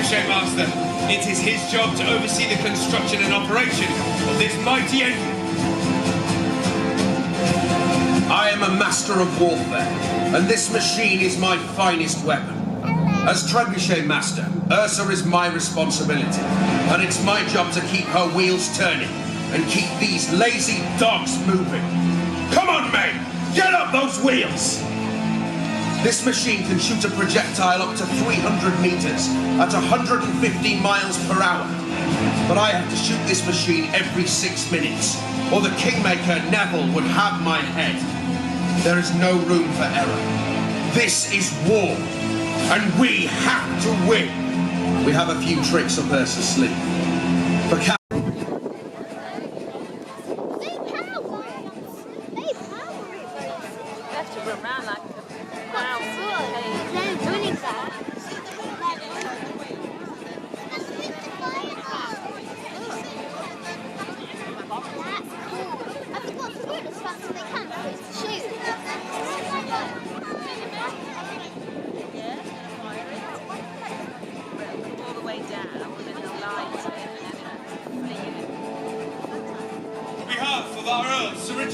Trebuchet Master. It is his job to oversee the construction and operation of this mighty engine. I am a master of warfare, and this machine is my finest weapon. As Trebuchet Master, Ursa is my responsibility, and it's my job to keep her wheels turning and keep these lazy dogs moving. Come on, men! Get up those wheels! This machine can shoot a projectile up to 300 meters at 150 miles per hour. But I have to shoot this machine every 6 minutes, or the Kingmaker Neville would have my head. There is no room for error. This is war, and we have to win. We have a few tricks up Ursa's sleeve. For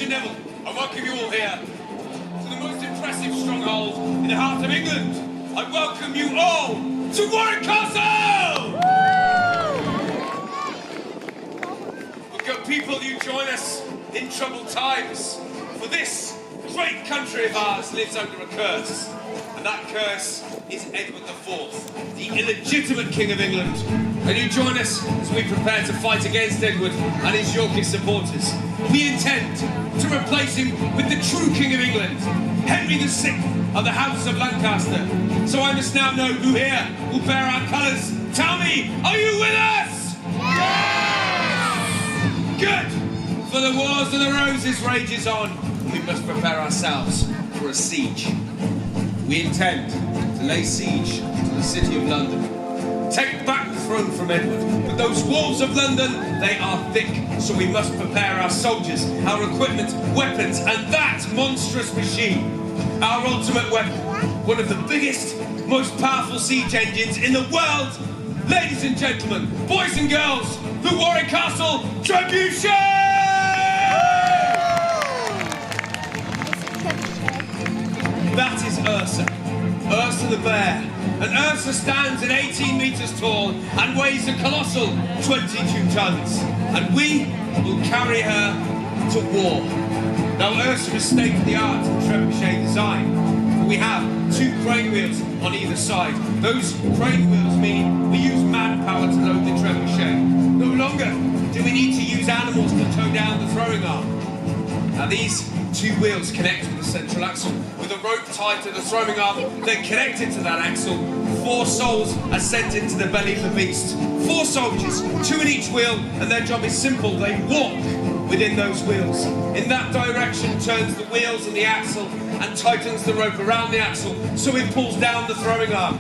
Neville, I welcome you all here to the most impressive stronghold in the heart of England. I welcome you all to Warwick Castle! Well, good people, you join us in troubled times, for this great country of ours lives under a curse, and that curse is Edward IV, the illegitimate King of England. And you join us as we prepare to fight against Edward and his Yorkist supporters. We intend to replace him with the true King of England, Henry VI of the House of Lancaster. So I must now know who here will bear our colours. Tell me, are you with us? Yes! Good! For the Wars of the Roses rages on. We must prepare ourselves for a siege. We intend to lay siege to the city of London. Take back the throne from Edward. But those walls of London, they are thick, so we must prepare our soldiers, our equipment, weapons, and that monstrous machine. Our ultimate weapon, one of the biggest, most powerful siege engines in the world. Ladies and gentlemen, boys and girls, the Warwick Castle Trebuchet! That is Ursa. Ursa the bear. And Ursa stands at 18 meters tall and weighs a colossal 22 tons. And we will carry her to war. Now Ursa is state-of-the-art in trebuchet design. We have 2 crane wheels on either side. Those crane wheels mean we use manpower to load the trebuchet. No longer do we need to use animals to tow down the throwing arm. Now these 2 wheels connect with the central axle with a rope tied to the throwing arm, then connected to that axle. 4 souls are sent into the belly of the beast. 4 soldiers, 2 in each wheel, and their job is simple. They walk within those wheels. In that direction turns the wheels and the axle and tightens the rope around the axle so it pulls down the throwing arm.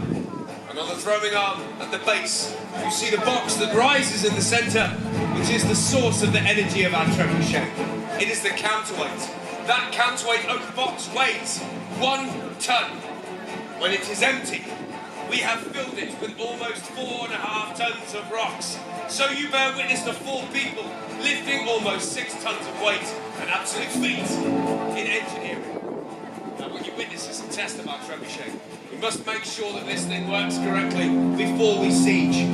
And on the throwing arm at the base, you see the box that rises in the centre, which is the source of the energy of our trebuchet. It is the counterweight. That counterweight oak box weighs 1 ton. When it is empty, we have filled it with almost 4.5 tons of rocks. So you bear witness to 4 people lifting almost 6 tons of weight, an absolute feat in engineering. Now what you witness is a test of our trebuchet. We must make sure that this thing works correctly before we siege.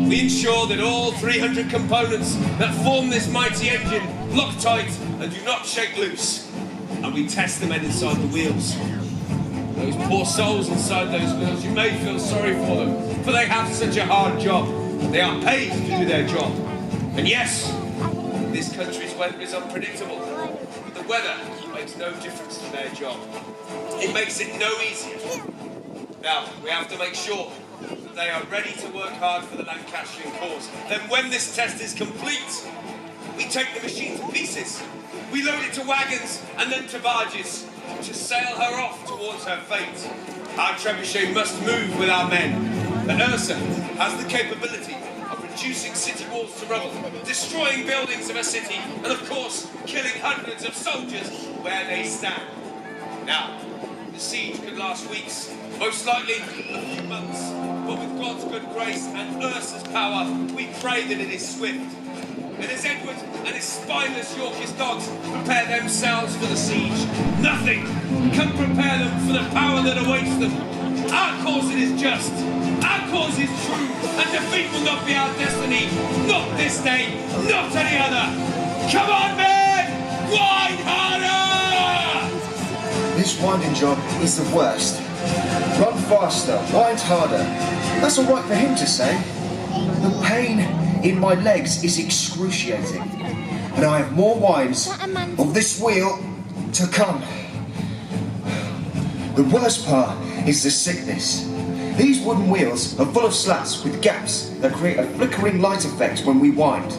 We ensure that all 300 components that form this mighty engine lock tight and do not shake loose. And we test the men inside the wheels. Those poor souls inside those wheels, you may feel sorry for them, for they have such a hard job. They are paid to do their job. And yes, this country's weather is unpredictable, but the weather makes no difference to their job. It makes it no easier. Now, we have to make sure that they are ready to work hard for the Lancastrian cause. Then when this test is complete, we take the machine to pieces. We load it to wagons and then to barges to sail her off towards her fate. Our trebuchet must move with our men. But Ursa has the capability of reducing city walls to rubble, destroying buildings of a city, and of course, killing hundreds of soldiers where they stand. Now, the siege could last weeks, most likely a few months. but with God's good grace and Ursa's power, we pray that it is swift. And as Edward and his spineless Yorkist dogs prepare themselves for the siege, nothing can prepare them for the power that awaits them. Our cause it is just, our cause is true, and defeat will not be our destiny, not this day, not any other. Come on, men! Grind harder! This winding job is the worst. Run faster, wind harder. That's all right for him to say. The pain in my legs is excruciating, and I have more winds of this wheel to come. The worst part is the sickness. These wooden wheels are full of slats with gaps that create a flickering light effect when we wind.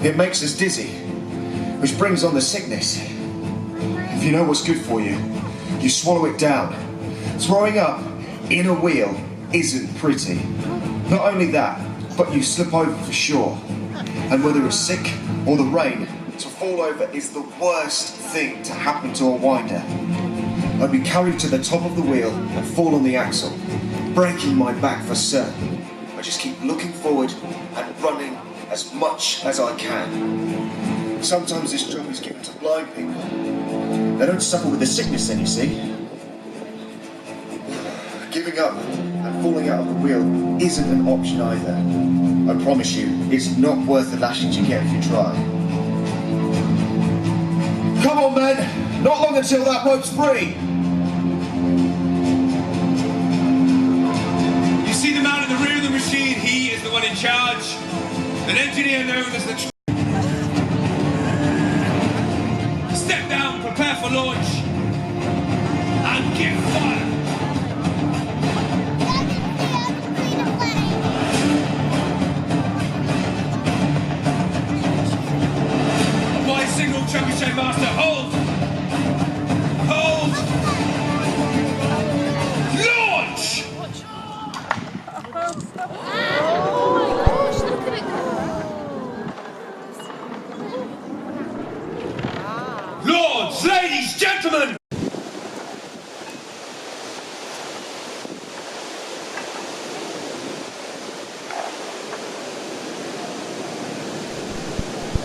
It makes us dizzy, which brings on the sickness. If you know what's good for you, you swallow it down. Throwing up in a wheel isn't pretty. Not only that, but you slip over for sure. And whether it's sick or the rain, to fall over is the worst thing to happen to a winder. I'd be carried to the top of the wheel and fall on the axle, breaking my back for certain. I just keep looking forward and running as much as I can. Sometimes this job is given to blind people. They don't suffer with the sickness then, you see. Giving up and falling out of the wheel isn't an option either. I promise you, it's not worth the lashings you get if you try. Come on, men! Not long until that rope's free! You see the man in the rear of the machine? He is the one in charge. An engineer known as the... Step down, prepare for launch, and give fire! Signal, Trebuchet Master, hold! Hold! Launch! Lords, ladies, gentlemen,